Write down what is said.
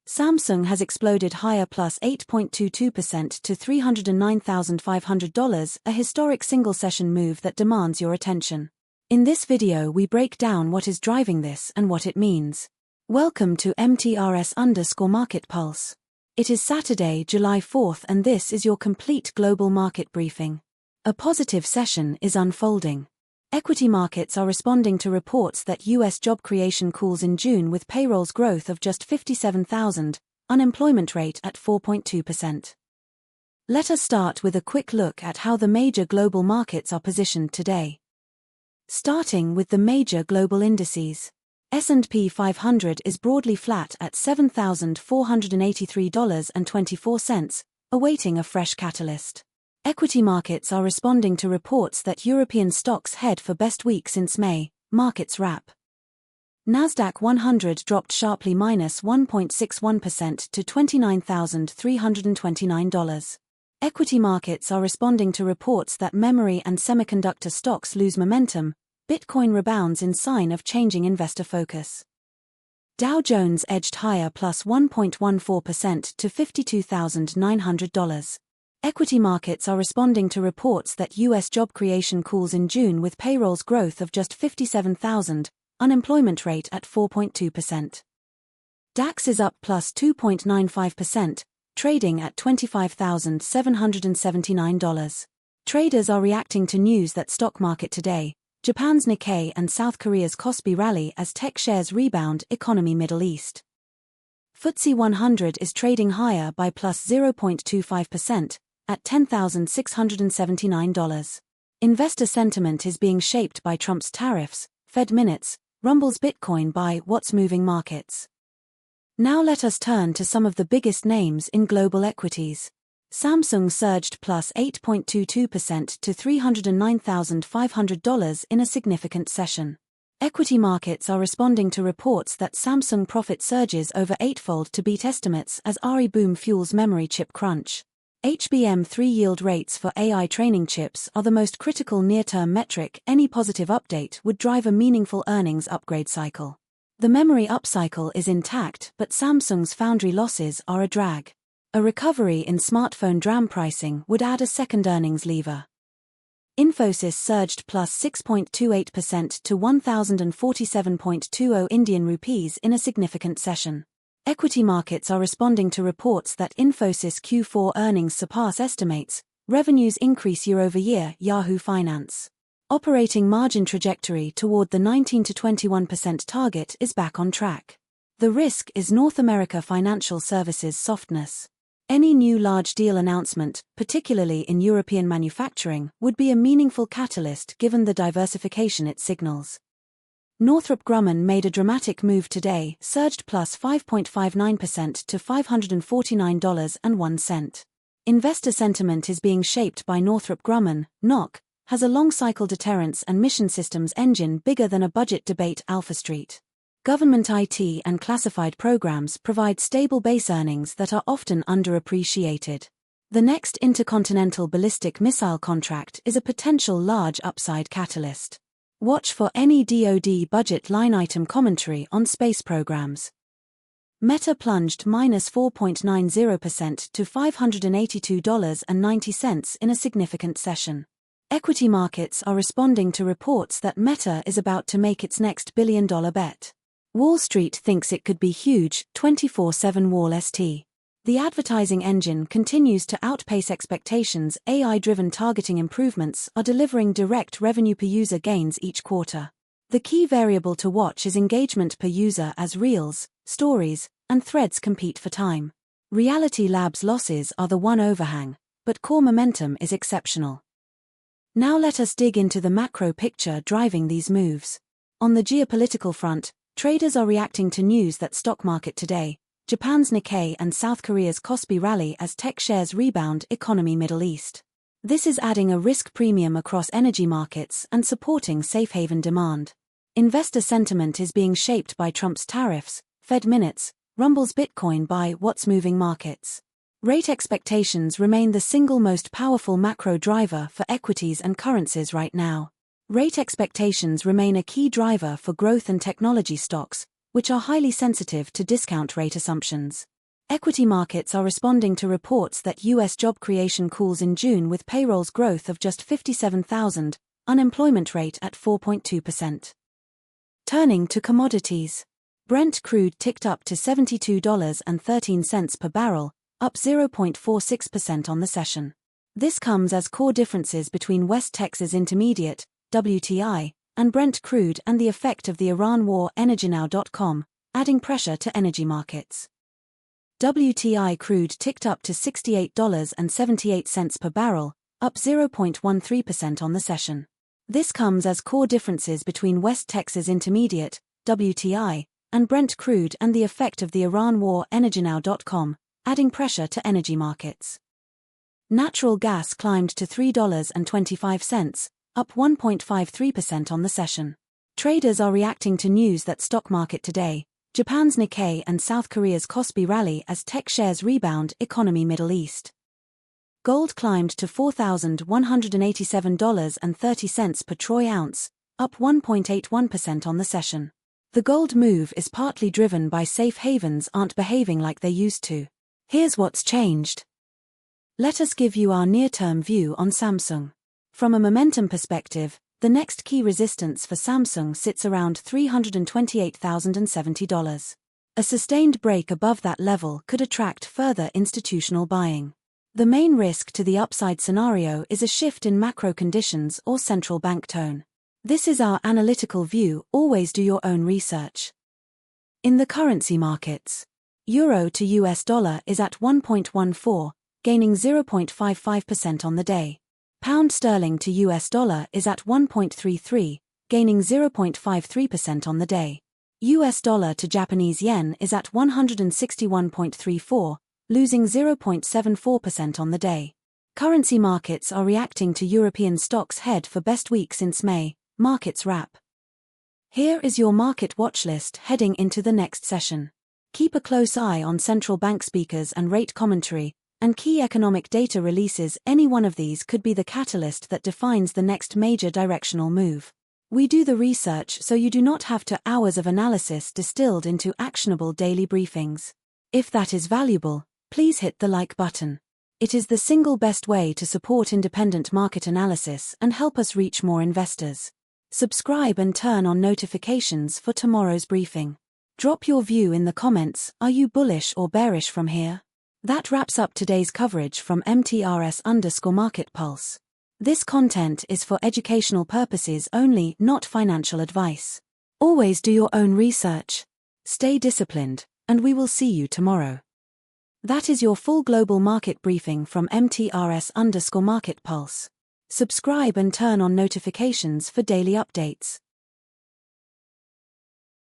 Samsung has exploded higher plus 8.22% to $309,500, a historic single-session move that demands your attention. In this video we break down what is driving this and what it means. Welcome to MTRS_Market Pulse. It is Saturday, July 4th, and this is your complete global market briefing. A positive session is unfolding. Equity markets are responding to reports that U.S. job creation cools in June with payrolls growth of just 57,000, unemployment rate at 4.2%. Let us start with a quick look at how the major global markets are positioned today. Starting with the major global indices. S&P 500 is broadly flat at $7,483.24, awaiting a fresh catalyst. Equity markets are responding to reports that European stocks head for best week since May. Markets wrap. NASDAQ 100 dropped sharply minus 1.61% to $29,329. Equity markets are responding to reports that memory and semiconductor stocks lose momentum. Bitcoin rebounds in sign of changing investor focus. Dow Jones edged higher plus 1.14% to $52,900. Equity markets are responding to reports that U.S. job creation cools in June with payrolls growth of just 57,000, unemployment rate at 4.2%. DAX is up plus 2.95%, trading at $25,779. Traders are reacting to news that stock market today. Japan's Nikkei and South Korea's Kospi rally as tech shares rebound. Economy Middle East. FTSE 100 is trading higher by plus 0.25%, at $10,679. Investor sentiment is being shaped by Trump's tariffs. Fed minutes, rumbles Bitcoin by what's moving markets. Now let us turn to some of the biggest names in global equities. Samsung surged plus 8.22% to $309,500 in a significant session. Equity markets are responding to reports that Samsung profit surges over eightfold to beat estimates as AI boom fuels memory chip crunch. HBM3 yield rates for AI training chips are the most critical near-term metric. Any positive update would drive a meaningful earnings upgrade cycle. The memory upcycle is intact, but Samsung's foundry losses are a drag. A recovery in smartphone DRAM pricing would add a second earnings lever. Infosys surged plus 6.28% to 1,047.20 Indian rupees in a significant session. Equity markets are responding to reports that Infosys Q4 earnings surpass estimates, revenues increase year-over-year. Yahoo Finance. Operating margin trajectory toward the 19 to 21% target is back on track. The risk is North America financial services softness. Any new large deal announcement, particularly in European manufacturing, would be a meaningful catalyst given the diversification it signals. Northrop Grumman made a dramatic move today, surged plus 5.59% to $549.01. Investor sentiment is being shaped by Northrop Grumman. NOC has a long-cycle deterrence and mission systems engine bigger than a budget debate. Alpha Street. Government IT and classified programs provide stable base earnings that are often underappreciated. The next intercontinental ballistic missile contract is a potential large upside catalyst. Watch for any DoD budget line item commentary on space programs. Meta plunged minus 4.90% to $582.90 in a significant session. Equity markets are responding to reports that Meta is about to make its next billion-dollar bet. Wall Street thinks it could be huge. 24/7 Wall St. The advertising engine continues to outpace expectations. AI-driven targeting improvements are delivering direct revenue per user gains each quarter. The key variable to watch is engagement per user as Reels, Stories, and Threads compete for time. Reality Labs' losses are the one overhang, but core momentum is exceptional. Now let us dig into the macro picture driving these moves. On the geopolitical front, traders are reacting to news that stock market today. Japan's Nikkei and South Korea's Kospi rally as tech shares rebound. Economy Middle East. This is adding a risk premium across energy markets and supporting safe haven demand. Investor sentiment is being shaped by Trump's tariffs. Fed minutes, rumbles Bitcoin by what's moving markets. Rate expectations remain the single most powerful macro driver for equities and currencies right now. Rate expectations remain a key driver for growth and technology stocks, which are highly sensitive to discount rate assumptions. Equity markets are responding to reports that U.S. job creation cools in June with payrolls growth of just 57,000, unemployment rate at 4.2%. Turning to commodities. Brent crude ticked up to $72.13 per barrel, up 0.46% on the session. This comes as core differences between West Texas Intermediate, WTI, and Brent crude and the effect of the Iran war. EnergyNow.com, adding pressure to energy markets. WTI crude ticked up to $68.78 per barrel, up 0.13% on the session. This comes as core differences between West Texas Intermediate, WTI, and Brent crude and the effect of the Iran war. EnergyNow.com, adding pressure to energy markets. Natural gas climbed to $3.25, up 1.53% on the session. Traders are reacting to news that stock market today, Japan's Nikkei and South Korea's Kospi rally as tech shares rebound. Economy Middle East. Gold climbed to $4,187.30 per troy ounce, up 1.81% on the session. The gold move is partly driven by safe havens aren't behaving like they used to. Here's what's changed. Let us give you our near-term view on Samsung. From a momentum perspective, the next key resistance for Samsung sits around $328,070. A sustained break above that level could attract further institutional buying. The main risk to the upside scenario is a shift in macro conditions or central bank tone. This is our analytical view, always do your own research. In the currency markets, Euro to US dollar is at 1.14, gaining 0.55% on the day. Pound sterling to US dollar is at 1.33, gaining 0.53% on the day. US dollar to Japanese yen is at 161.34, losing 0.74% on the day. Currency markets are reacting to European stocks head for best week since May. Markets wrap. Here is your market watch list heading into the next session. Keep a close eye on central bank speakers and rate commentary, and key economic data releases. Any one of these could be the catalyst that defines the next major directional move. We do the research so you do not have to hours of analysis distilled into actionable daily briefings. If that is valuable, please hit the like button. It is the single best way to support independent market analysis and help us reach more investors. Subscribe and turn on notifications for tomorrow's briefing. Drop your view in the comments. Are you bullish or bearish from here? That wraps up today's coverage from MTRS_Market Pulse. This content is for educational purposes only, not financial advice. Always do your own research. Stay disciplined, and we will see you tomorrow. That is your full global market briefing from MTRS_Market Pulse. Subscribe and turn on notifications for daily updates.